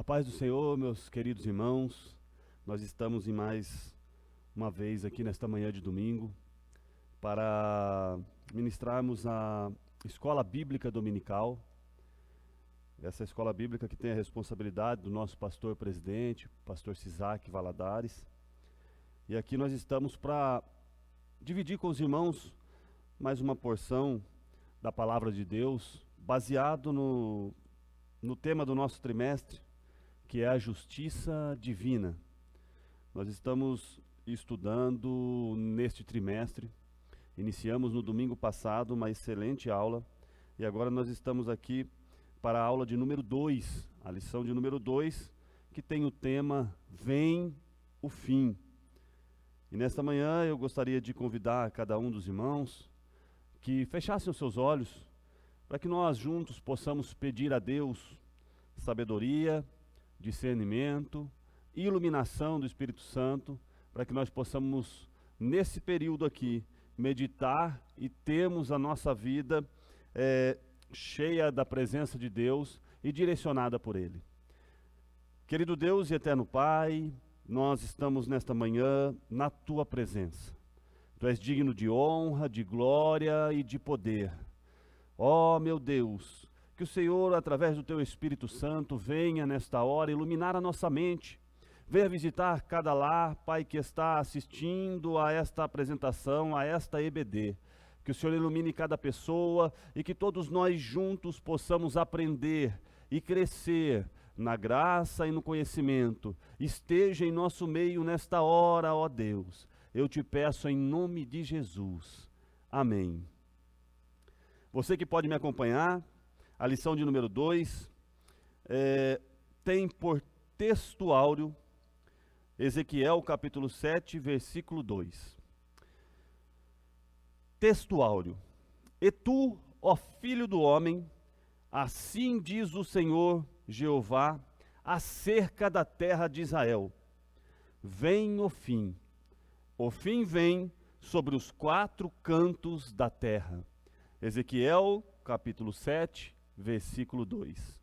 A paz do Senhor, meus queridos irmãos, nós estamos em mais uma vez aqui nesta manhã de domingo para ministrarmos a Escola Bíblica Dominical, essa escola bíblica que tem a responsabilidade do nosso pastor presidente, pastor Cisaque Valadares. E aqui nós estamos para dividir com os irmãos mais uma porção da Palavra de Deus, baseado no tema do nosso trimestre, que é a justiça divina. Nós estamos estudando neste trimestre, iniciamos no domingo passado uma excelente aula, e agora nós estamos aqui para a aula de número 2, a lição de número 2, que tem o tema Vem o Fim. E nesta manhã eu gostaria de convidar cada um dos irmãos que fechassem os seus olhos, para que nós juntos possamos pedir a Deus sabedoria, discernimento, iluminação do Espírito Santo, para que nós possamos, nesse período aqui, meditar e termos a nossa vida cheia da presença de Deus e direcionada por Ele. Querido Deus e eterno Pai, nós estamos nesta manhã na Tua presença. Tu és digno de honra, de glória e de poder. Ó meu Deus, que o Senhor, através do Teu Espírito Santo, venha nesta hora iluminar a nossa mente. Venha visitar cada lar, Pai, que está assistindo a esta apresentação, a esta EBD. Que o Senhor ilumine cada pessoa e que todos nós juntos possamos aprender e crescer na graça e no conhecimento. Esteja em nosso meio nesta hora, ó Deus. Eu te peço em nome de Jesus. Amém. Você que pode me acompanhar, a lição de número 2 tem por texto áureo Ezequiel capítulo 7, versículo 2. Texto áureo. E tu, ó filho do homem, assim diz o Senhor Jeová acerca da terra de Israel: vem o fim vem sobre os 4 cantos da terra. Ezequiel capítulo 7, versículo 2.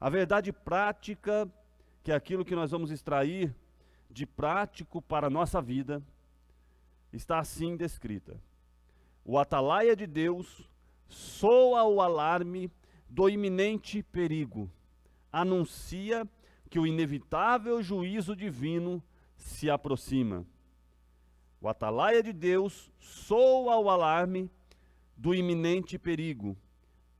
A verdade prática, que é aquilo que nós vamos extrair de prático para a nossa vida, está assim descrita. O atalaia de Deus soa o alarme do iminente perigo, anuncia que o inevitável juízo divino se aproxima. O atalaia de Deus soa o alarme do iminente perigo,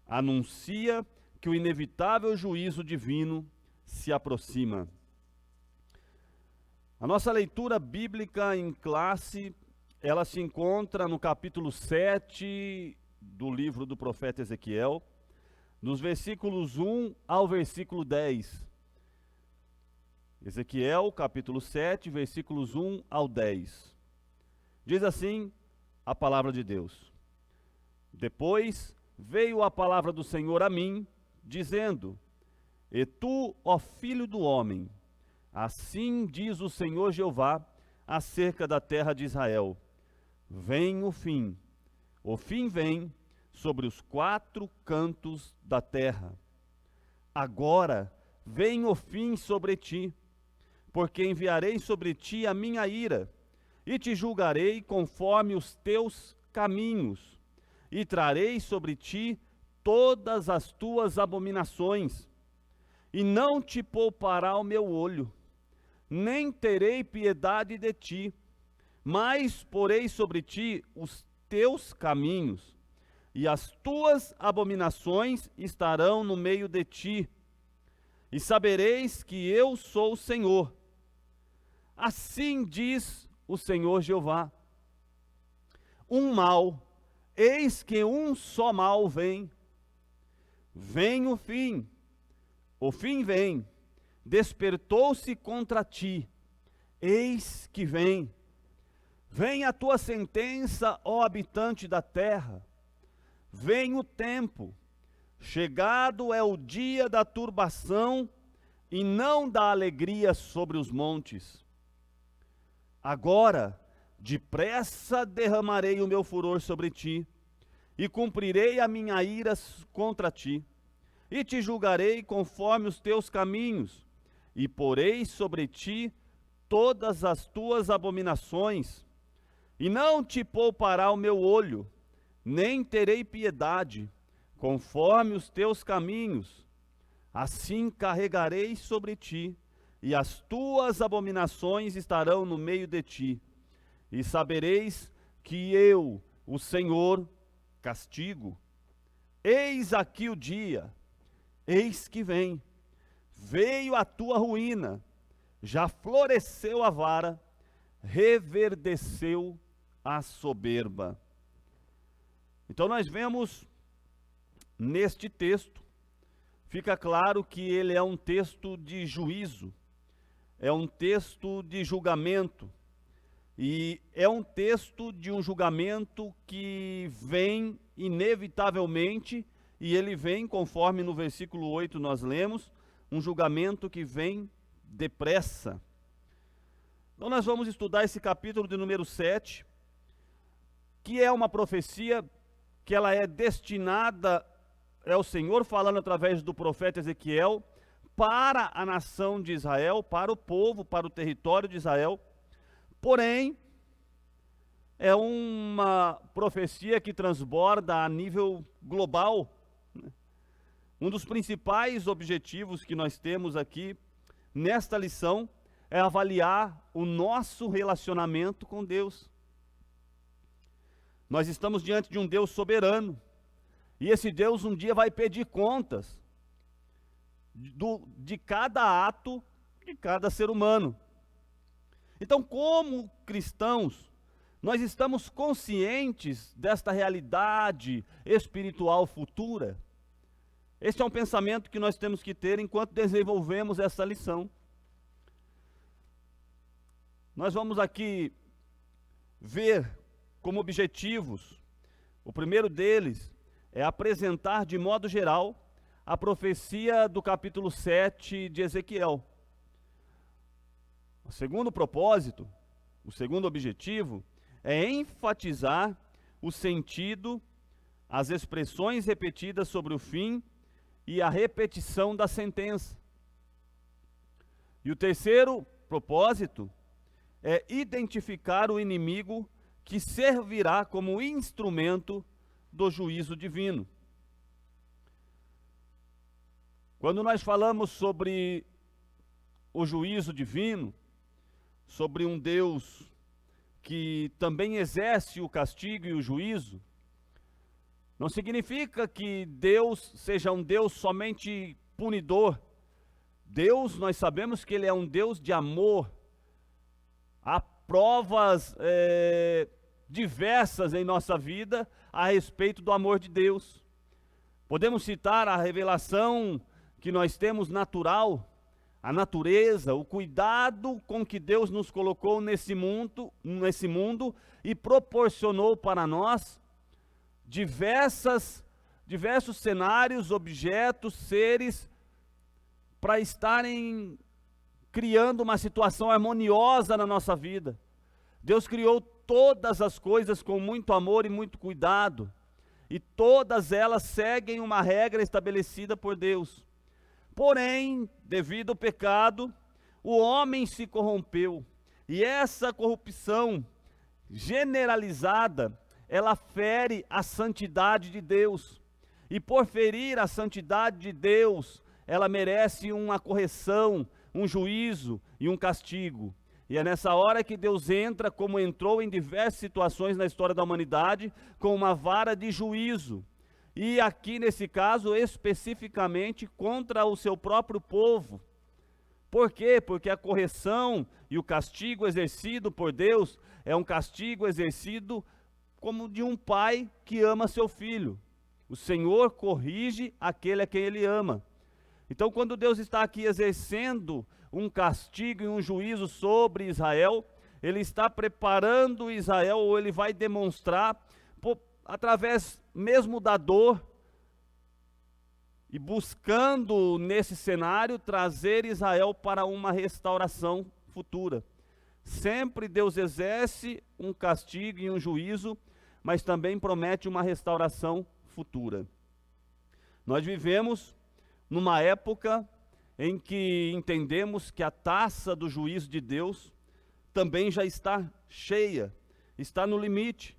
anuncia que o inevitável juízo divino se aproxima. A nossa leitura bíblica em classe, ela se encontra no capítulo 7 do livro do profeta Ezequiel, nos versículos 1 ao versículo 10. Ezequiel, capítulo 7, versículos 1 ao 10. Diz assim a palavra de Deus: Depois veio a palavra do Senhor a mim, dizendo: E tu, ó filho do homem, assim diz o Senhor Jeová acerca da terra de Israel: vem o fim vem sobre os 4 cantos da terra. Agora vem o fim sobre ti, porque enviarei sobre ti a minha ira, e te julgarei conforme os teus caminhos, e trarei sobre ti todas as tuas abominações, e não te poupará o meu olho, nem terei piedade de ti, mas porei sobre ti os teus caminhos, e as tuas abominações estarão no meio de ti, e sabereis que eu sou o Senhor. Assim diz o Senhor Jeová: um mal, eis que um só mal vem. Vem o fim vem, despertou-se contra ti, eis que vem. Vem a tua sentença, ó habitante da terra, vem o tempo, chegado é o dia da turbação e não da alegria sobre os montes. Agora, depressa derramarei o meu furor sobre ti, e cumprirei a minha ira contra ti, e te julgarei conforme os teus caminhos, e porei sobre ti todas as tuas abominações, e não te poupará o meu olho, nem terei piedade, conforme os teus caminhos. Assim carregarei sobre ti, e as tuas abominações estarão no meio de ti. E sabereis que eu, o Senhor, castigo. Eis aqui o dia, eis que vem. Veio a tua ruína, já floresceu a vara, reverdeceu a soberba. Então nós vemos neste texto, fica claro que ele é um texto de juízo, é um texto de julgamento, e é um texto de um julgamento que vem inevitavelmente, e ele vem, conforme no versículo 8 nós lemos, um julgamento que vem depressa. Então nós vamos estudar esse capítulo de número 7, que é uma profecia que ela é destinada, é o Senhor falando através do profeta Ezequiel, para a nação de Israel, para o povo, para o território de Israel. Porém, é uma profecia que transborda a nível global. Um dos principais objetivos que nós temos aqui nesta lição é avaliar o nosso relacionamento com Deus. Nós estamos diante de um Deus soberano, e esse Deus um dia vai pedir contas de cada ato de cada ser humano. Então, como cristãos, nós estamos conscientes desta realidade espiritual futura? Este é um pensamento que nós temos que ter enquanto desenvolvemos essa lição. Nós vamos aqui ver como objetivos. O primeiro deles é apresentar de modo geral a profecia do capítulo 7 de Ezequiel. O segundo propósito, o segundo objetivo, é enfatizar o sentido, as expressões repetidas sobre o fim e a repetição da sentença. E o terceiro propósito é identificar o inimigo que servirá como instrumento do juízo divino. Quando nós falamos sobre o juízo divino, sobre um Deus que também exerce o castigo e o juízo, não significa que Deus seja um Deus somente punidor. Deus, nós sabemos que Ele é um Deus de amor. Há provas diversas em nossa vida a respeito do amor de Deus. Podemos citar a revelação que nós temos natural, a natureza, o cuidado com que Deus nos colocou nesse mundo e proporcionou para nós diversos cenários, objetos, seres, para estarem criando uma situação harmoniosa na nossa vida. Deus criou todas as coisas com muito amor e muito cuidado, e todas elas seguem uma regra estabelecida por Deus. Porém, devido ao pecado, o homem se corrompeu, e essa corrupção generalizada, ela fere a santidade de Deus, e por ferir a santidade de Deus, ela merece uma correção, um juízo e um castigo. E é nessa hora que Deus entra, como entrou em diversas situações na história da humanidade, com uma vara de juízo. E aqui nesse caso, especificamente contra o seu próprio povo. Por quê? Porque a correção e o castigo exercido por Deus é um castigo exercido como de um pai que ama seu filho. O Senhor corrige aquele a quem Ele ama. Então, quando Deus está aqui exercendo um castigo e um juízo sobre Israel, Ele está preparando Israel, ou Ele vai demonstrar, através mesmo da dor, e buscando nesse cenário trazer Israel para uma restauração futura. Sempre Deus exerce um castigo e um juízo, mas também promete uma restauração futura. Nós vivemos numa época em que entendemos que a taça do juízo de Deus também já está cheia, está no limite.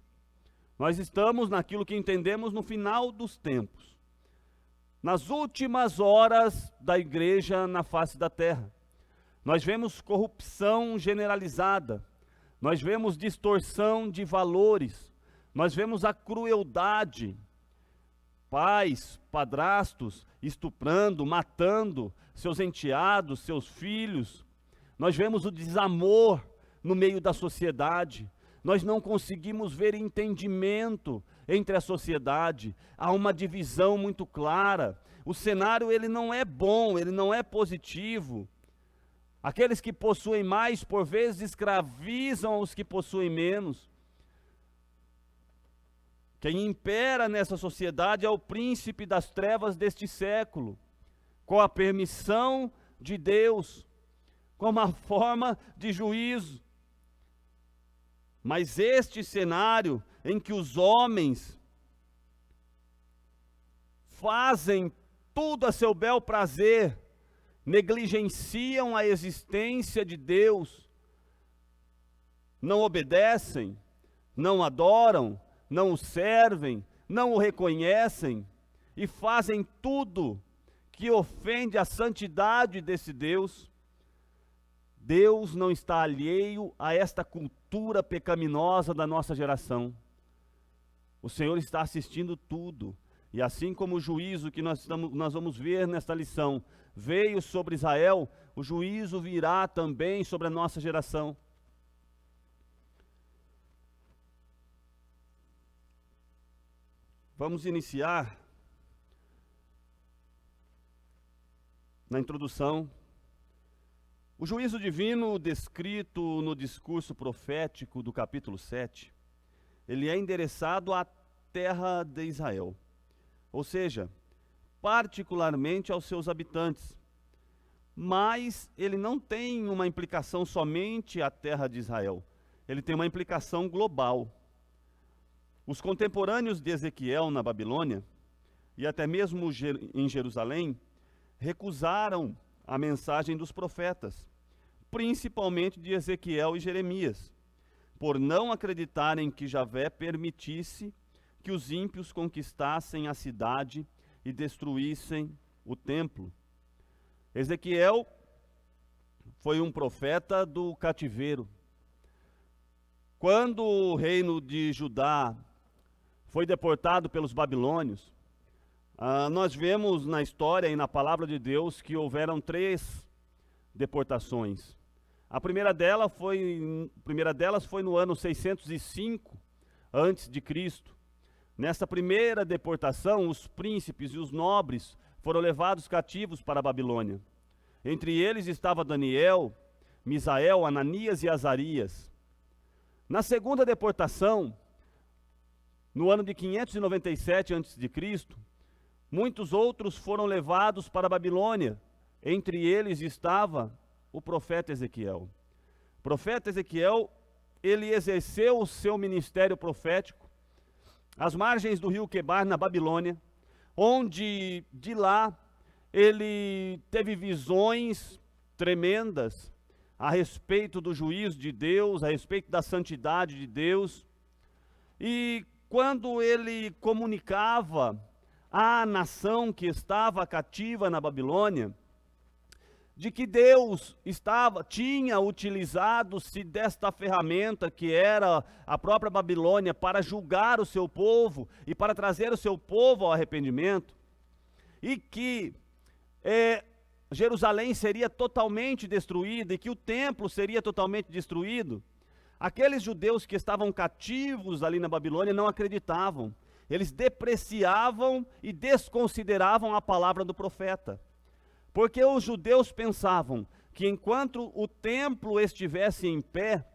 Nós estamos naquilo que entendemos no final dos tempos, nas últimas horas da igreja na face da terra. Nós vemos corrupção generalizada, nós vemos distorção de valores, nós vemos a crueldade, pais, padrastos estuprando, matando seus enteados, seus filhos. Nós vemos o desamor no meio da sociedade. Nós não conseguimos ver entendimento entre a sociedade. Há uma divisão muito clara. O cenário ele não é bom, ele não é positivo. Aqueles que possuem mais, por vezes, escravizam os que possuem menos. Quem impera nessa sociedade é o príncipe das trevas deste século, com a permissão de Deus, com uma forma de juízo. Mas este cenário em que os homens fazem tudo a seu bel prazer, negligenciam a existência de Deus, não obedecem, não adoram, não o servem, não o reconhecem e fazem tudo que ofende a santidade desse Deus. Deus não está alheio a esta cultura pecaminosa da nossa geração. O Senhor está assistindo tudo. E assim como o juízo que nós vamos ver nesta lição veio sobre Israel, o juízo virá também sobre a nossa geração. Vamos iniciar na introdução. O juízo divino descrito no discurso profético do capítulo 7, ele é endereçado à terra de Israel, ou seja, particularmente aos seus habitantes. Mas ele não tem uma implicação somente à terra de Israel, ele tem uma implicação global. Os contemporâneos de Ezequiel na Babilônia, e até mesmo em Jerusalém, recusaram a mensagem dos profetas, principalmente de Ezequiel e Jeremias, por não acreditarem que Javé permitisse que os ímpios conquistassem a cidade e destruíssem o templo. Ezequiel foi um profeta do cativeiro. Quando o reino de Judá foi deportado pelos babilônios, nós vemos na história e na palavra de Deus que houveram 3 deportações. A primeira delas foi no ano 605 a.C. Nessa primeira deportação, os príncipes e os nobres foram levados cativos para a Babilônia. Entre eles estava Daniel, Misael, Ananias e Azarias. Na segunda deportação, no ano de 597 a.C., muitos outros foram levados para a Babilônia. Entre eles estava o profeta Ezequiel. O profeta Ezequiel, ele exerceu o seu ministério profético às margens do rio Quebar, na Babilônia, onde de lá ele teve visões tremendas a respeito do juízo de Deus, a respeito da santidade de Deus. E quando ele comunicava à nação que estava cativa na Babilônia, de que Deus tinha utilizado-se desta ferramenta que era a própria Babilônia para julgar o seu povo e para trazer o seu povo ao arrependimento, e que Jerusalém seria totalmente destruída e que o templo seria totalmente destruído, aqueles judeus que estavam cativos ali na Babilônia não acreditavam. Eles depreciavam e desconsideravam a palavra do profeta. Porque os judeus pensavam que enquanto o templo estivesse em pé,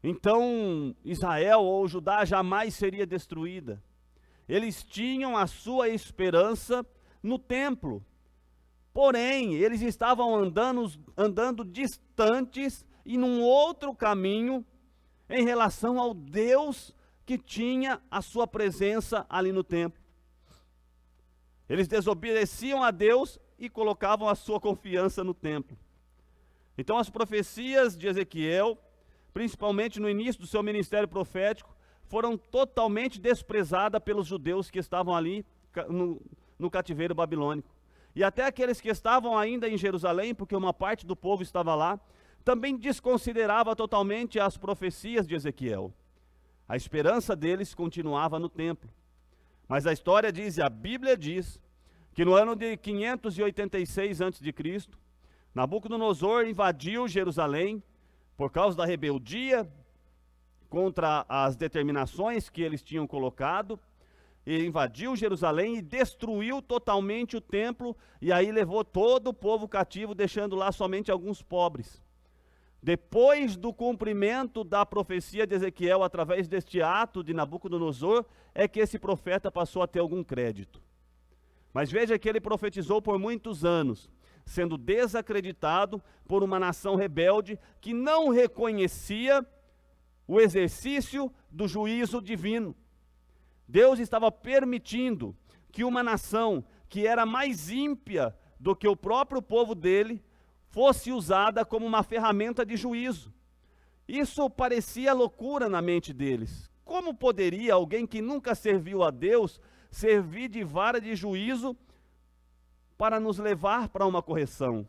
então Israel ou Judá jamais seria destruída. Eles tinham a sua esperança no templo. Porém, eles estavam andando distantes e num outro caminho em relação ao Deus que tinha a sua presença ali no templo. Eles desobedeciam a Deus e colocavam a sua confiança no templo. Então as profecias de Ezequiel, principalmente no início do seu ministério profético, foram totalmente desprezadas pelos judeus que estavam ali no cativeiro babilônico. E até aqueles que estavam ainda em Jerusalém, porque uma parte do povo estava lá, também desconsiderava totalmente as profecias de Ezequiel. A esperança deles continuava no templo. Mas a história diz, e a Bíblia diz, que no ano de 586 a.C., Nabucodonosor invadiu Jerusalém por causa da rebeldia contra as determinações que eles tinham colocado. Ele invadiu Jerusalém e destruiu totalmente o templo, e aí levou todo o povo cativo, deixando lá somente alguns pobres. Depois do cumprimento da profecia de Ezequiel, através deste ato de Nabucodonosor, é que esse profeta passou a ter algum crédito. Mas veja que ele profetizou por muitos anos, sendo desacreditado por uma nação rebelde que não reconhecia o exercício do juízo divino. Deus estava permitindo que uma nação que era mais ímpia do que o próprio povo dele fosse usada como uma ferramenta de juízo. Isso parecia loucura na mente deles. Como poderia alguém que nunca serviu a Deus servir de vara de juízo para nos levar para uma correção?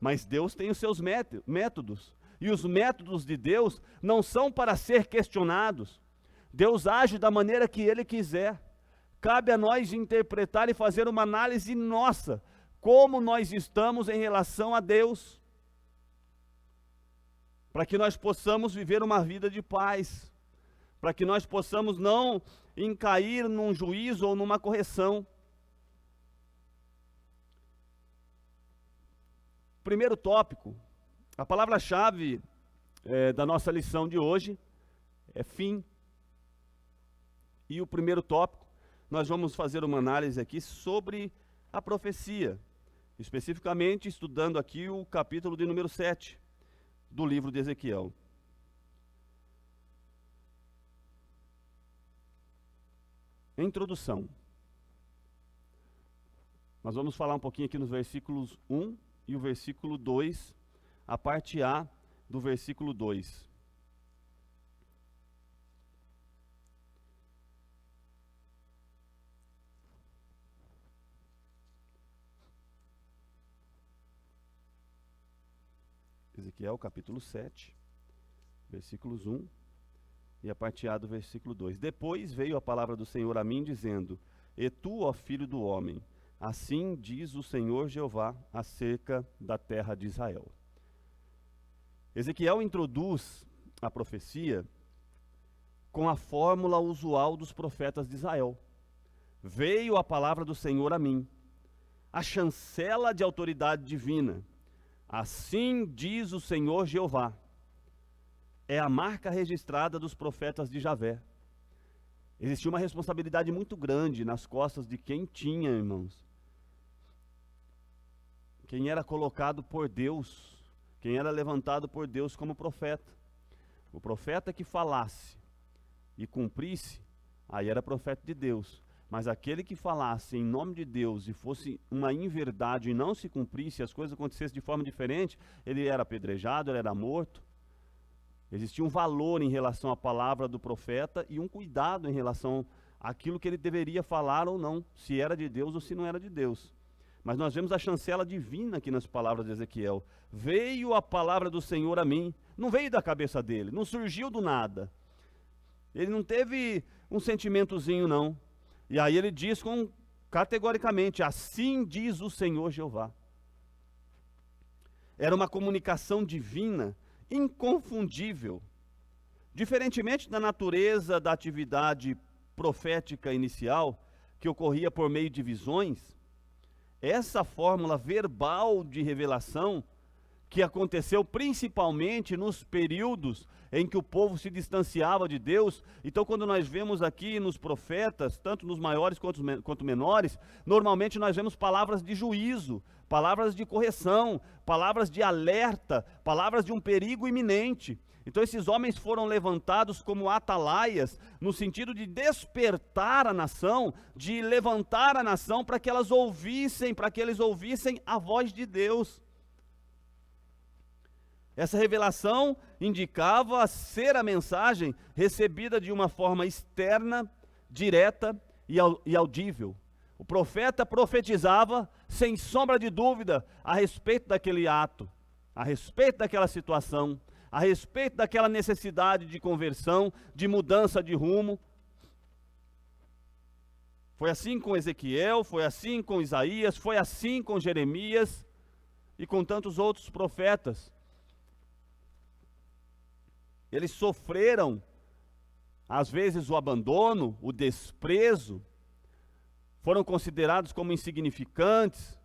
Mas Deus tem os seus métodos, e os métodos de Deus não são para ser questionados. Deus age da maneira que Ele quiser. Cabe a nós interpretar e fazer uma análise nossa, como nós estamos em relação a Deus, para que nós possamos viver uma vida de paz, para que nós possamos não cair num juízo ou numa correção. Primeiro tópico, a palavra-chave da nossa lição de hoje é fim. E o primeiro tópico, nós vamos fazer uma análise aqui sobre a profecia, especificamente estudando aqui o capítulo de número 7 do livro de Ezequiel. Introdução. Nós vamos falar um pouquinho aqui nos versículos 1 e o versículo 2, a parte A do versículo 2. Ezequiel capítulo 7, versículos 1 e a parte A do versículo 2. Depois veio a palavra do Senhor a mim, dizendo: E tu, ó filho do homem, assim diz o Senhor Jeová acerca da terra de Israel. Ezequiel introduz a profecia com a fórmula usual dos profetas de Israel. Veio a palavra do Senhor a mim, a chancela de autoridade divina. Assim diz o Senhor Jeová. É a marca registrada dos profetas de Javé. Existia uma responsabilidade muito grande nas costas de quem tinha, irmãos. Quem era colocado por Deus, quem era levantado por Deus como profeta. O profeta que falasse e cumprisse, aí era profeta de Deus. Mas aquele que falasse em nome de Deus e fosse uma inverdade e não se cumprisse, as coisas acontecessem de forma diferente, ele era apedrejado, ele era morto. Existia um valor em relação à palavra do profeta e um cuidado em relação àquilo que ele deveria falar ou não, se era de Deus ou se não era de Deus. Mas nós vemos a chancela divina aqui nas palavras de Ezequiel. Veio a palavra do Senhor a mim, não veio da cabeça dele, não surgiu do nada. Ele não teve um sentimentozinho não. E aí ele diz categoricamente, assim diz o Senhor Jeová. Era uma comunicação divina, inconfundível. Diferentemente da natureza da atividade profética inicial, que ocorria por meio de visões, essa fórmula verbal de revelação que aconteceu principalmente nos períodos em que o povo se distanciava de Deus. Então, quando nós vemos aqui nos profetas, tanto nos maiores quanto menores, normalmente nós vemos palavras de juízo, palavras de correção, palavras de alerta, palavras de um perigo iminente. Então esses homens foram levantados como atalaias, no sentido de despertar a nação, de levantar a nação para que eles ouvissem a voz de Deus. Essa revelação indicava ser a mensagem recebida de uma forma externa, direta e audível. O profeta profetizava, sem sombra de dúvida, a respeito daquele ato, a respeito daquela situação, a respeito daquela necessidade de conversão, de mudança de rumo. Foi assim com Ezequiel, foi assim com Isaías, foi assim com Jeremias e com tantos outros profetas. Eles sofreram, às vezes, o abandono, o desprezo, foram considerados como insignificantes,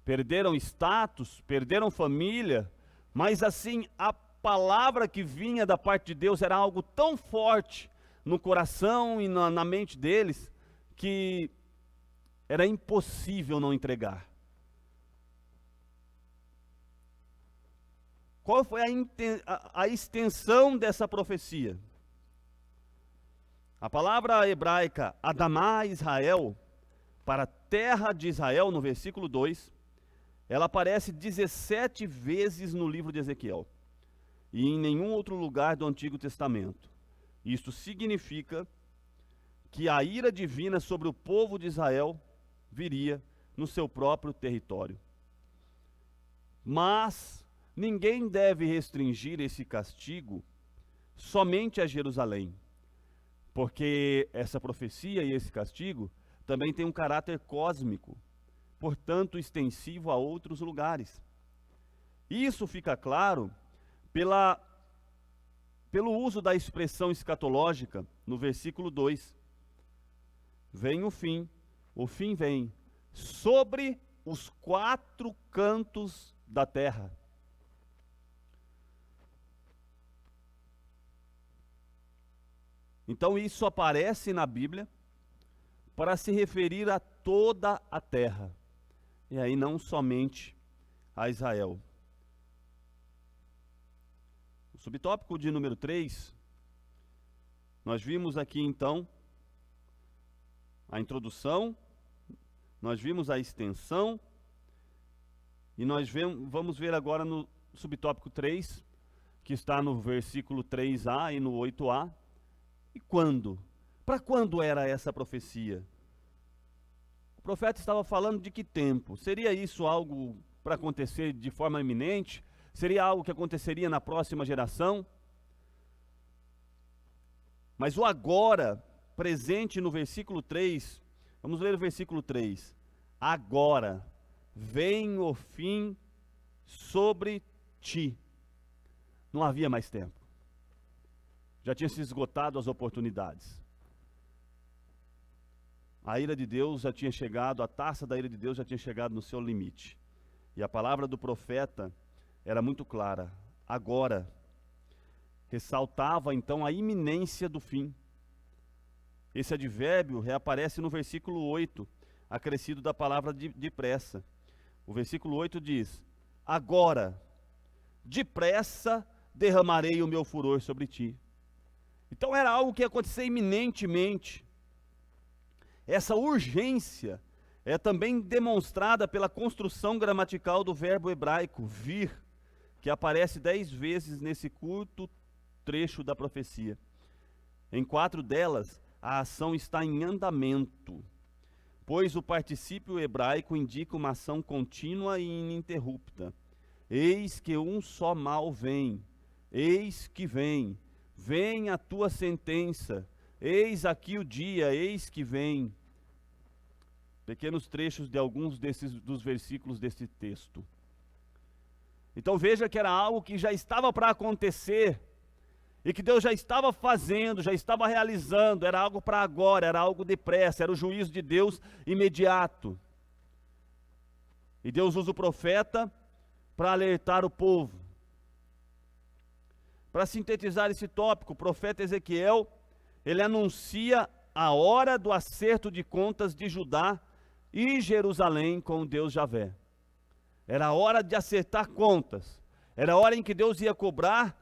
perderam status, perderam família, mas assim, a palavra que vinha da parte de Deus era algo tão forte no coração e na mente deles, que era impossível não entregar. Qual foi a extensão dessa profecia? A palavra hebraica Adamá Israel, para a terra de Israel, no versículo 2, ela aparece 17 vezes no livro de Ezequiel e em nenhum outro lugar do Antigo Testamento. Isto significa que a ira divina sobre o povo de Israel viria no seu próprio território. Mas ninguém deve restringir esse castigo somente a Jerusalém, porque essa profecia e esse castigo também tem um caráter cósmico, portanto extensivo a outros lugares. Isso fica claro pelo uso da expressão escatológica no versículo 2. Vem o fim vem sobre os 4 cantos da terra. Então isso aparece na Bíblia para se referir a toda a terra, e aí não somente a Israel. O subtópico de número 3, nós vimos aqui então a introdução, nós vimos a extensão, e nós vamos ver agora no subtópico 3, que está no versículo 3a e no 8a, e quando? Para quando era essa profecia? O profeta estava falando de que tempo? Seria isso algo para acontecer de forma iminente? Seria algo que aconteceria na próxima geração? Mas o agora, presente no versículo 3, vamos ler o versículo 3. Agora vem o fim sobre ti. Não havia mais tempo. Já tinha se esgotado as oportunidades. A ira de Deus já tinha chegado, a taça da ira de Deus já tinha chegado no seu limite. E a palavra do profeta era muito clara. Agora, ressaltava então a iminência do fim. Esse advérbio reaparece no versículo 8, acrescido da palavra depressa. O versículo 8 diz: agora, depressa derramarei o meu furor sobre ti. Então era algo que ia acontecer iminentemente. Essa urgência é também demonstrada pela construção gramatical do verbo hebraico vir, que aparece 10 vezes nesse curto trecho da profecia. Em 4 delas, a ação está em andamento, pois o particípio hebraico indica uma ação contínua e ininterrupta. Eis que um só mal vem, eis que vem, vem a tua sentença, eis aqui o dia, eis que vem. Pequenos trechos de alguns dos versículos desse texto. Então veja que era algo que já estava para acontecer, e que Deus já estava fazendo, já estava realizando, era algo para agora, era algo depressa, era o juízo de Deus imediato. E Deus usa o profeta para alertar o povo. Para sintetizar esse tópico, o profeta Ezequiel, ele anuncia a hora do acerto de contas de Judá e Jerusalém com o Deus Javé. Era a hora de acertar contas. Era a hora em que Deus ia cobrar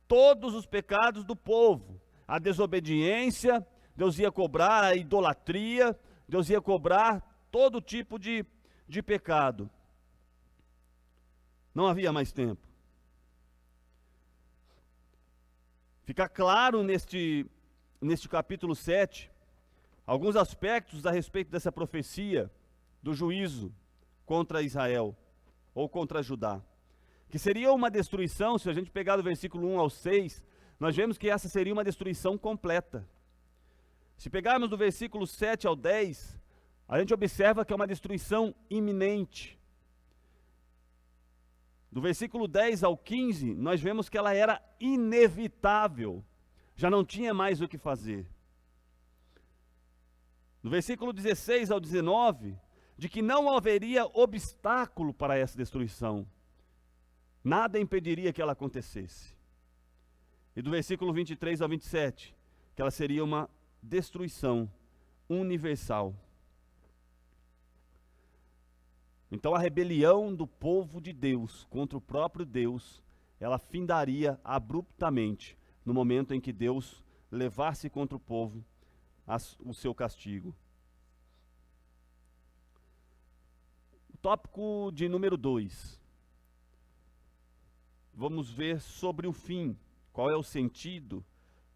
todos os pecados do povo. A desobediência, Deus ia cobrar a idolatria, Deus ia cobrar todo tipo de pecado. Não havia mais tempo. Fica claro neste capítulo 7, alguns aspectos a respeito dessa profecia do juízo contra Israel, ou contra Judá, que seria uma destruição. Se a gente pegar do versículo 1 ao 6, nós vemos que essa seria uma destruição completa. Se pegarmos do versículo 7 ao 10, a gente observa que é uma destruição iminente. Do versículo 10 ao 15, nós vemos que ela era inevitável, já não tinha mais o que fazer. Do versículo 16 ao 19, de que não haveria obstáculo para essa destruição, nada impediria que ela acontecesse. E do versículo 23 ao 27, que ela seria uma destruição universal. Então a rebelião do povo de Deus contra o próprio Deus, ela findaria abruptamente no momento em que Deus levasse contra o povo o seu castigo. O tópico de número 2. Vamos ver sobre o fim, qual é o sentido,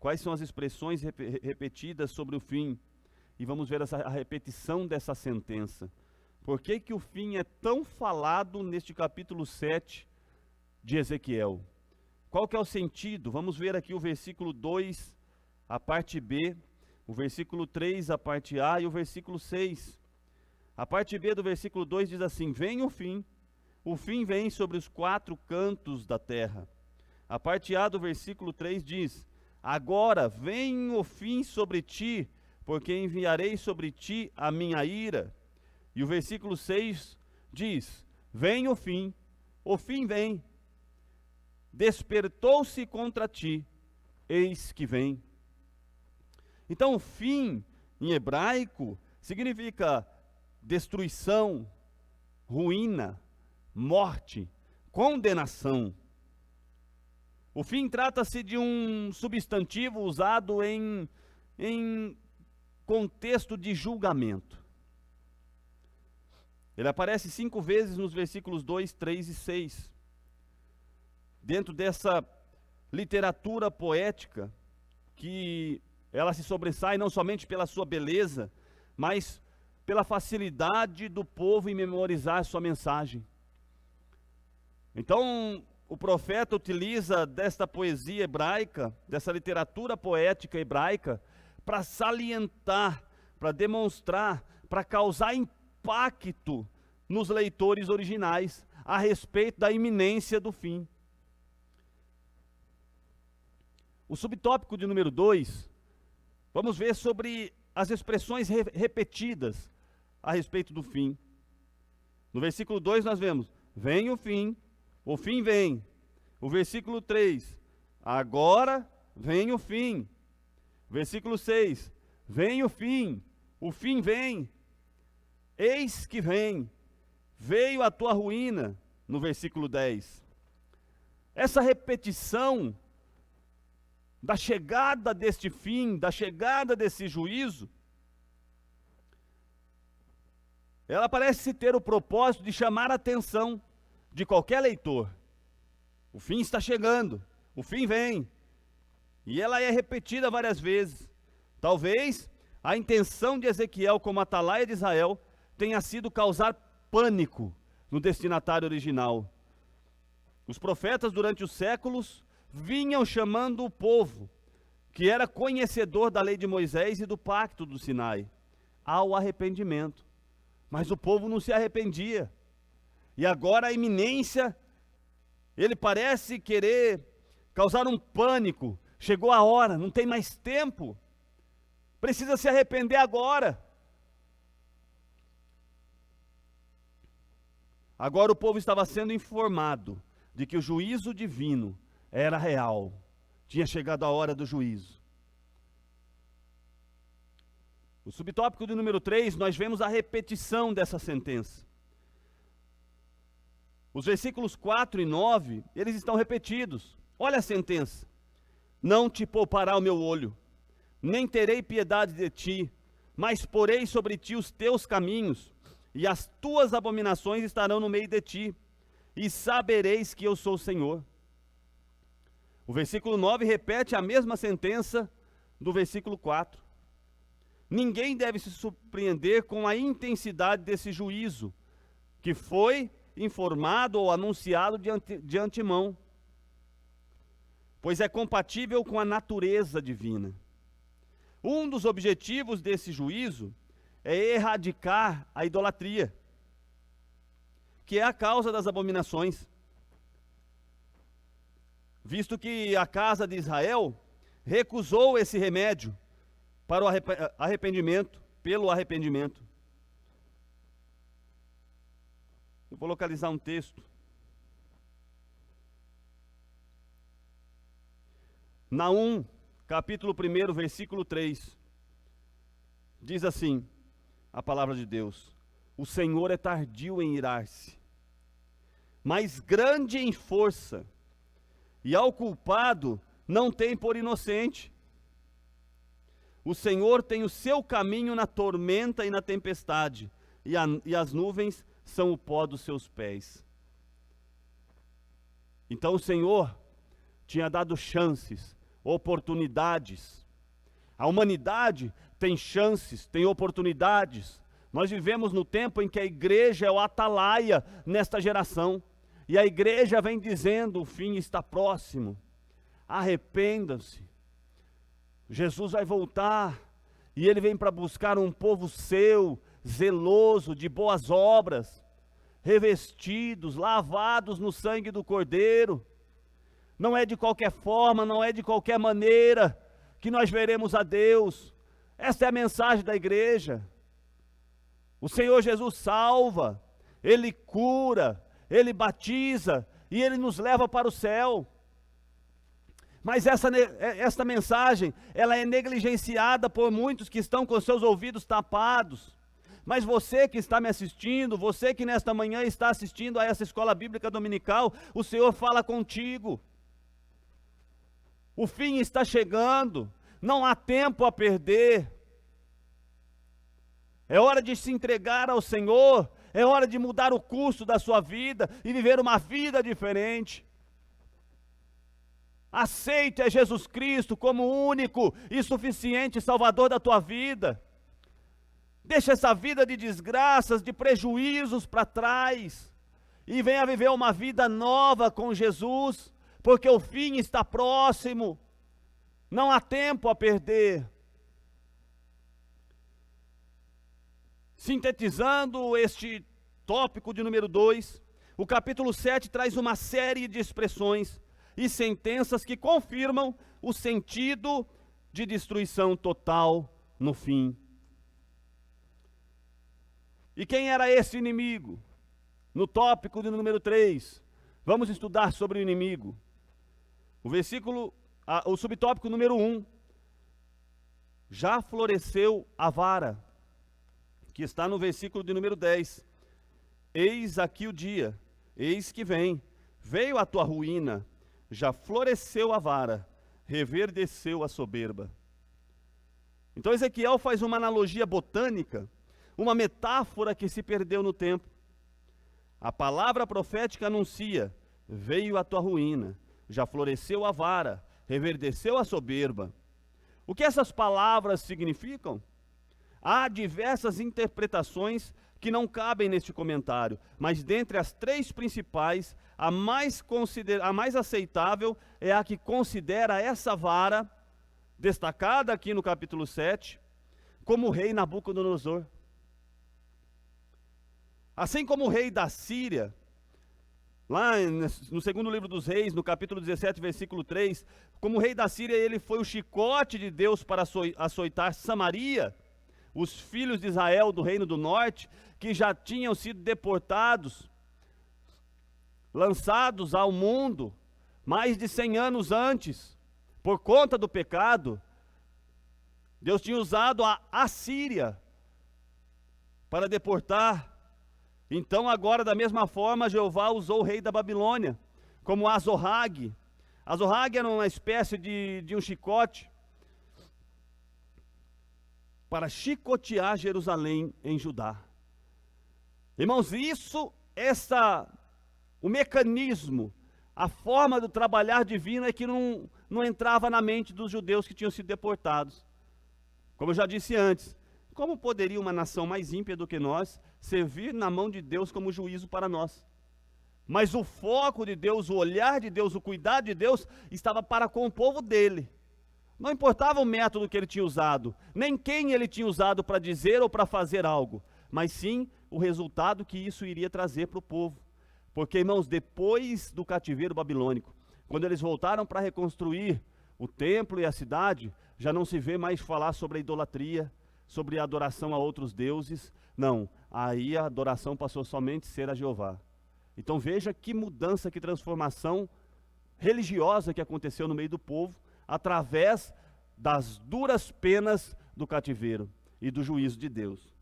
quais são as expressões repetidas sobre o fim, e vamos ver a repetição dessa sentença. Por que que o fim é tão falado neste capítulo 7 de Ezequiel? Qual que é o sentido? Vamos ver aqui o versículo 2, a parte B, o versículo 3, a parte A, e o versículo 6. A parte B do versículo 2 diz assim: vem o fim vem sobre os 4 cantos da terra. A parte A do versículo 3 diz: agora vem o fim sobre ti, porque enviarei sobre ti a minha ira. E o versículo 6 diz: vem o fim vem, despertou-se contra ti, eis que vem. Então o fim, em hebraico, significa destruição, ruína, morte, condenação. O fim trata-se de um substantivo usado em contexto de julgamento. Ele aparece 5 vezes nos versículos 2, 3 e 6. Dentro dessa literatura poética, que ela se sobressai não somente pela sua beleza, mas pela facilidade do povo em memorizar sua mensagem. Então, o profeta utiliza desta poesia hebraica, dessa literatura poética hebraica, para salientar, para demonstrar, para causar impacto nos leitores originais a respeito da iminência do fim. O subtópico de número 2, vamos ver sobre as expressões repetidas a respeito do fim. No versículo 2 nós vemos: vem o fim vem. O versículo 3, agora vem o fim. Versículo 6, vem o fim vem. Eis que vem, veio a tua ruína, no versículo 10. Essa repetição da chegada deste fim, da chegada desse juízo, ela parece ter o propósito de chamar a atenção de qualquer leitor. O fim está chegando, o fim vem, e ela é repetida várias vezes. Talvez a intenção de Ezequiel como atalaia de Israel tenha sido causar pânico no destinatário original. Os profetas durante os séculos vinham chamando o povo, que era conhecedor da lei de Moisés e do pacto do Sinai, ao arrependimento. Mas o povo não se arrependia. E agora a iminência, ele parece querer causar um pânico. Chegou a hora, não tem mais tempo. Precisa se arrepender agora. Agora o povo estava sendo informado de que o juízo divino era real. Tinha chegado a hora do juízo. O subtópico de número 3, nós vemos a repetição dessa sentença. Os versículos 4 e 9, eles estão repetidos. Olha a sentença. Não te poupará o meu olho, nem terei piedade de ti, mas porei sobre ti os teus caminhos, e as tuas abominações estarão no meio de ti, e sabereis que eu sou o Senhor. O versículo 9 repete a mesma sentença do versículo 4. Ninguém deve se surpreender com a intensidade desse juízo, que foi informado ou anunciado de antemão, pois é compatível com a natureza divina. Um dos objetivos desse juízo é erradicar a idolatria, que é a causa das abominações, visto que a casa de Israel recusou esse remédio para o arrependimento, pelo arrependimento. Eu vou localizar um texto. Naum, capítulo 1, versículo 3. Diz assim, a palavra de Deus: o Senhor é tardio em irar-se, mas grande em força, e ao culpado não tem por inocente. O Senhor tem o seu caminho na tormenta e na tempestade, e as nuvens são o pó dos seus pés. Então o Senhor tinha dado chances, oportunidades. A humanidade tem chances, tem oportunidades. Nós vivemos no tempo em que a igreja é o atalaia nesta geração, e a igreja vem dizendo: o fim está próximo, arrependam-se, Jesus vai voltar, e Ele vem para buscar um povo seu, zeloso, de boas obras, revestidos, lavados no sangue do Cordeiro. Não é de qualquer forma, não é de qualquer maneira que nós veremos a Deus. Esta é a mensagem da igreja. O Senhor Jesus salva, Ele cura, Ele batiza e Ele nos leva para o céu. Mas esta mensagem, ela é negligenciada por muitos que estão com seus ouvidos tapados. Mas você que está me assistindo, você que nesta manhã está assistindo a essa escola bíblica dominical, o Senhor fala contigo. O fim está chegando, não há tempo a perder. É hora de se entregar ao Senhor, é hora de mudar o curso da sua vida e viver uma vida diferente. Aceite a Jesus Cristo como único e suficiente Salvador da tua vida. Deixa essa vida de desgraças, de prejuízos para trás e venha viver uma vida nova com Jesus, porque o fim está próximo. Não há tempo a perder. Sintetizando este tópico de número 2, o capítulo 7 traz uma série de expressões e sentenças que confirmam o sentido de destruição total no fim. E quem era esse inimigo? No tópico de número 3, vamos estudar sobre o inimigo. O subtópico número 1, já floresceu a vara, que está no versículo de número 10. Eis aqui o dia, eis que vem, veio a tua ruína, já floresceu a vara, reverdeceu a soberba. Então Ezequiel faz uma analogia botânica, uma metáfora que se perdeu no tempo. A palavra profética anuncia: veio a tua ruína, já floresceu a vara, reverdeceu a soberba. O que essas palavras significam? Há diversas interpretações que não cabem neste comentário, mas dentre as 3 principais, a mais aceitável é a que considera essa vara, destacada aqui no capítulo 7, como o rei Nabucodonosor. Assim como o rei da Síria, lá no segundo livro dos reis, no capítulo 17, versículo 3, como o rei da Síria, ele foi o chicote de Deus para açoitar Samaria, os filhos de Israel do reino do norte, que já tinham sido deportados lançados ao mundo mais de 100 anos antes, por conta do pecado, Deus tinha usado a Assíria para deportar. Então agora, da mesma forma, Jeová usou o rei da Babilônia, como Azorrague. Azorrague era uma espécie de um chicote para chicotear Jerusalém em Judá. Irmãos, o mecanismo, a forma do trabalhar divino é que não entrava na mente dos judeus que tinham sido deportados. Como eu já disse antes, como poderia uma nação mais ímpia do que nós servir na mão de Deus como juízo para nós? Mas o foco de Deus, o olhar de Deus, o cuidado de Deus estava para com o povo dele. Não importava o método que ele tinha usado, nem quem ele tinha usado para dizer ou para fazer algo, mas sim o resultado que isso iria trazer para o povo. Porque, irmãos, depois do cativeiro babilônico, quando eles voltaram para reconstruir o templo e a cidade, já não se vê mais falar sobre a idolatria, sobre a adoração a outros deuses. Não, aí a adoração passou somente a ser a Jeová. Então veja que mudança, que transformação religiosa que aconteceu no meio do povo, através das duras penas do cativeiro e do juízo de Deus.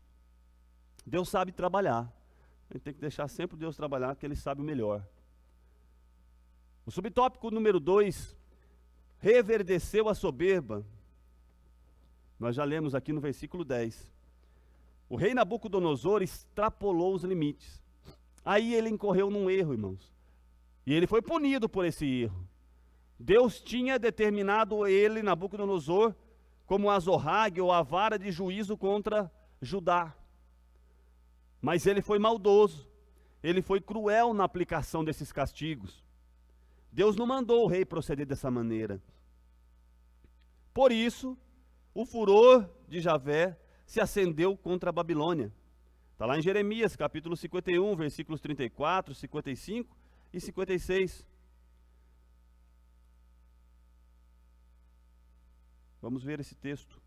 Deus sabe trabalhar. A gente tem que deixar sempre Deus trabalhar, que Ele sabe o melhor. O subtópico número 2, reverdeceu a soberba. Nós já lemos aqui no versículo 10. O rei Nabucodonosor extrapolou os limites. Aí ele incorreu num erro, irmãos. E ele foi punido por esse erro. Deus tinha determinado ele, Nabucodonosor, como Azorrague ou a vara de juízo contra Judá. Mas ele foi maldoso. Ele foi cruel na aplicação desses castigos. Deus não mandou o rei proceder dessa maneira. Por isso, o furor de Javé se acendeu contra a Babilônia. Está lá em Jeremias, capítulo 51, versículos 34, 55 e 56. Vamos ver esse texto.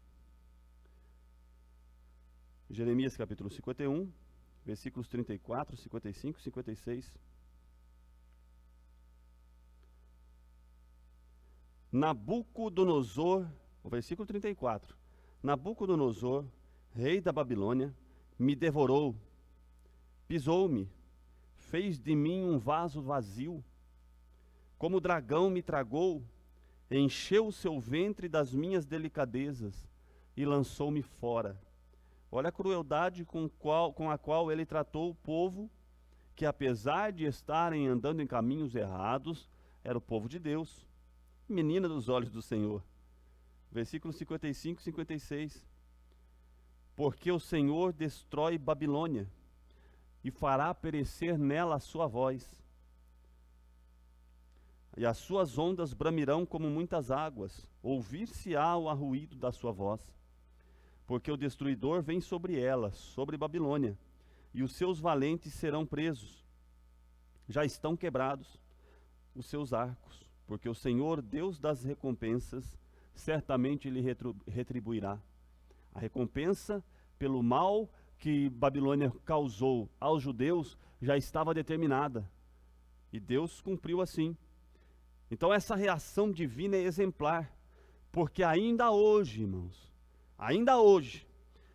Jeremias, capítulo 51, versículos 34, 55 e 56. Nabucodonosor, o versículo 34. Nabucodonosor, rei da Babilônia, me devorou, pisou-me, fez de mim um vaso vazio. Como o dragão me tragou, encheu o seu ventre das minhas delicadezas e lançou-me fora. Olha a crueldade com a qual ele tratou o povo, que apesar de estarem andando em caminhos errados, era o povo de Deus, menina dos olhos do Senhor. Versículos 55 e 56. Porque o Senhor destrói Babilônia e fará perecer nela a sua voz. E as suas ondas bramirão como muitas águas, ouvir-se-á o arruído da sua voz. Porque o destruidor vem sobre ela, sobre Babilônia, e os seus valentes serão presos. Já estão quebrados os seus arcos, porque o Senhor, Deus das recompensas, certamente lhe retribuirá. A recompensa pelo mal que Babilônia causou aos judeus já estava determinada. E Deus cumpriu assim. Então essa reação divina é exemplar, porque ainda hoje, irmãos, ainda hoje,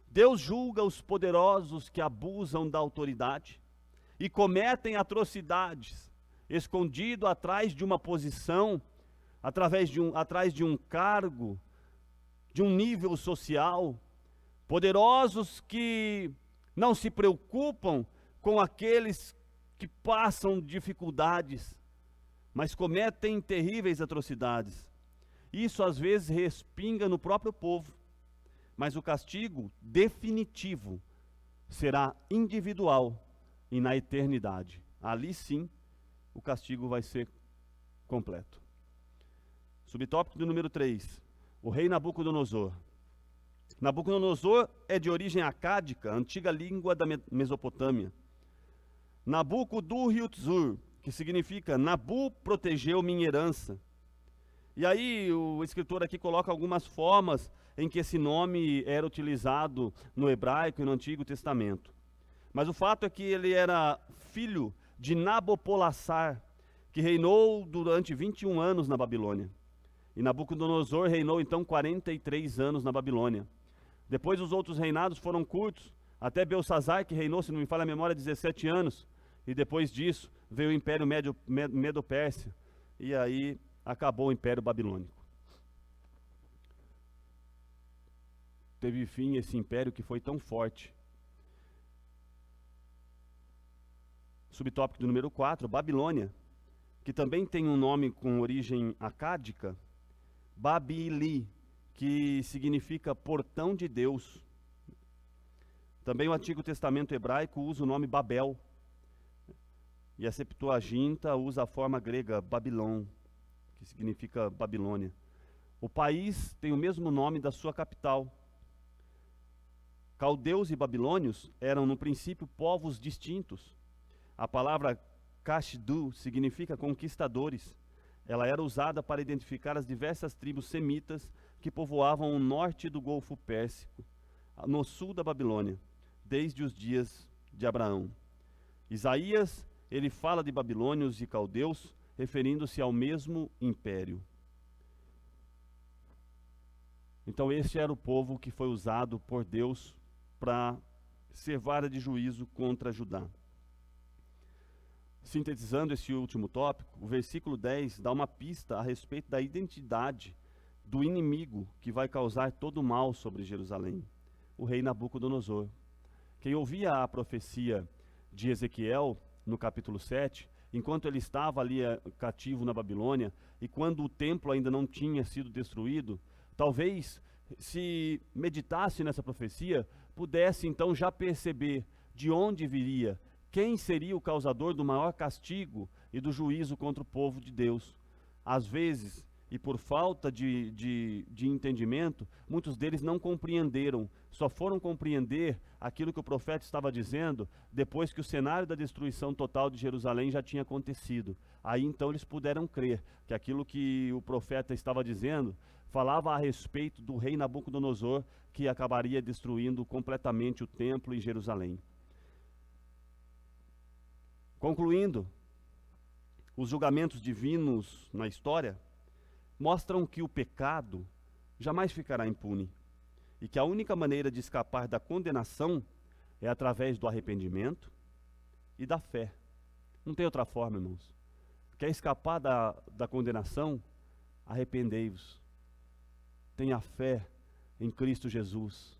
Deus julga os poderosos que abusam da autoridade e cometem atrocidades, escondido atrás de uma posição, atrás de um cargo, de um nível social, poderosos que não se preocupam com aqueles que passam dificuldades, mas cometem terríveis atrocidades. Isso às vezes respinga no próprio povo, mas o castigo definitivo será individual e na eternidade. Ali sim, o castigo vai ser completo. Subtópico do número 3, o rei Nabucodonosor. Nabucodonosor é de origem acádica, antiga língua da Mesopotâmia. Nabucodonosor, que significa Nabu protegeu minha herança. E aí o escritor aqui coloca algumas formas em que esse nome era utilizado no hebraico e no Antigo Testamento. Mas o fato é que ele era filho de Nabopolassar, que reinou durante 21 anos na Babilônia. E Nabucodonosor reinou então 43 anos na Babilônia. Depois os outros reinados foram curtos, até Belsassar, que reinou, se não me falha a memória, 17 anos. E depois disso veio o Império Medo-Pérsia. E aí acabou o Império Babilônico. Teve fim esse império que foi tão forte. Subtópico do número 4, Babilônia, que também tem um nome com origem acádica, Babili, que significa portão de Deus. Também o Antigo Testamento hebraico usa o nome Babel, e a Septuaginta usa a forma grega Babilon, que significa Babilônia. O país tem o mesmo nome da sua capital. Caldeus e babilônios eram no princípio povos distintos. A palavra Kashdu significa conquistadores. Ela era usada para identificar as diversas tribos semitas que povoavam o norte do Golfo Pérsico, no sul da Babilônia, desde os dias de Abraão. Isaías, ele fala de babilônios e caldeus, referindo-se ao mesmo império. Então esse era o povo que foi usado por Deus para ser vara de juízo contra Judá. Sintetizando esse último tópico, o versículo 10 dá uma pista a respeito da identidade do inimigo que vai causar todo o mal sobre Jerusalém, o rei Nabucodonosor. Quem ouvia a profecia de Ezequiel, no capítulo 7, enquanto ele estava ali cativo na Babilônia, e quando o templo ainda não tinha sido destruído, talvez, se meditasse nessa profecia, pudesse então já perceber de onde viria, quem seria o causador do maior castigo e do juízo contra o povo de Deus. Às vezes, e por falta de entendimento, muitos deles não compreenderam, só foram compreender aquilo que o profeta estava dizendo depois que o cenário da destruição total de Jerusalém já tinha acontecido. Aí então eles puderam crer que aquilo que o profeta estava dizendo falava a respeito do rei Nabucodonosor, que acabaria destruindo completamente o templo em Jerusalém. Concluindo, os julgamentos divinos na história mostram que o pecado jamais ficará impune e que a única maneira de escapar da condenação é através do arrependimento e da fé. Não tem outra forma, irmãos. Quer escapar da condenação? Arrependei-vos. Tenha fé em Cristo Jesus.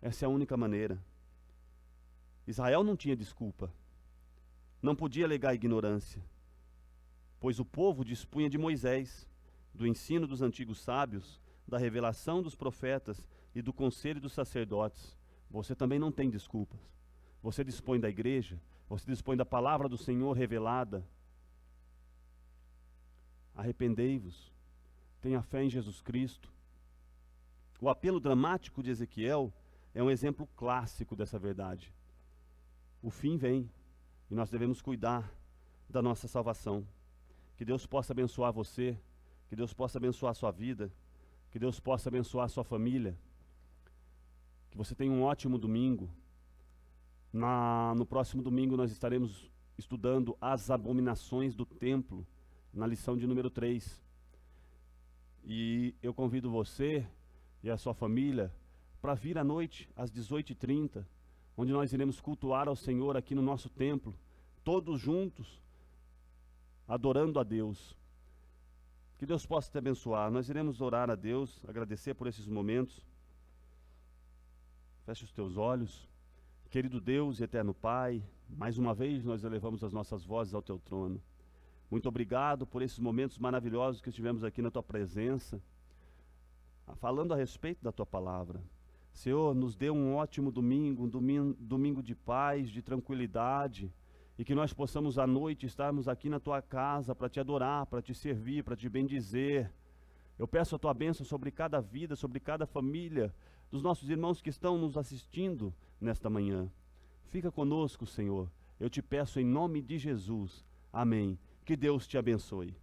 Essa é a única maneira. Israel não tinha desculpa. Não podia alegar ignorância, pois o povo dispunha de Moisés, do ensino dos antigos sábios, da revelação dos profetas e do conselho dos sacerdotes. Você também não tem desculpas. Você dispõe da igreja, você dispõe da palavra do Senhor revelada. Arrependei-vos, tenha fé em Jesus Cristo. O apelo dramático de Ezequiel é um exemplo clássico dessa verdade. O fim vem. E nós devemos cuidar da nossa salvação. Que Deus possa abençoar você, que Deus possa abençoar a sua vida, que Deus possa abençoar a sua família. Que você tenha um ótimo domingo. No próximo domingo nós estaremos estudando as abominações do templo, na lição de número 3. E eu convido você e a sua família para vir à noite, às 18h30, onde nós iremos cultuar ao Senhor aqui no nosso templo, todos juntos, adorando a Deus. Que Deus possa te abençoar. Nós iremos orar a Deus, agradecer por esses momentos. Feche os teus olhos. Querido Deus e eterno Pai, mais uma vez nós elevamos as nossas vozes ao teu trono. Muito obrigado por esses momentos maravilhosos que estivemos aqui na tua presença, falando a respeito da tua palavra. Senhor, nos dê um ótimo domingo, domingo de paz, de tranquilidade, e que nós possamos à noite estarmos aqui na tua casa para te adorar, para te servir, para te bendizer. Eu peço a tua bênção sobre cada vida, sobre cada família, dos nossos irmãos que estão nos assistindo nesta manhã. Fica conosco, Senhor. Eu te peço em nome de Jesus. Amém. Que Deus te abençoe.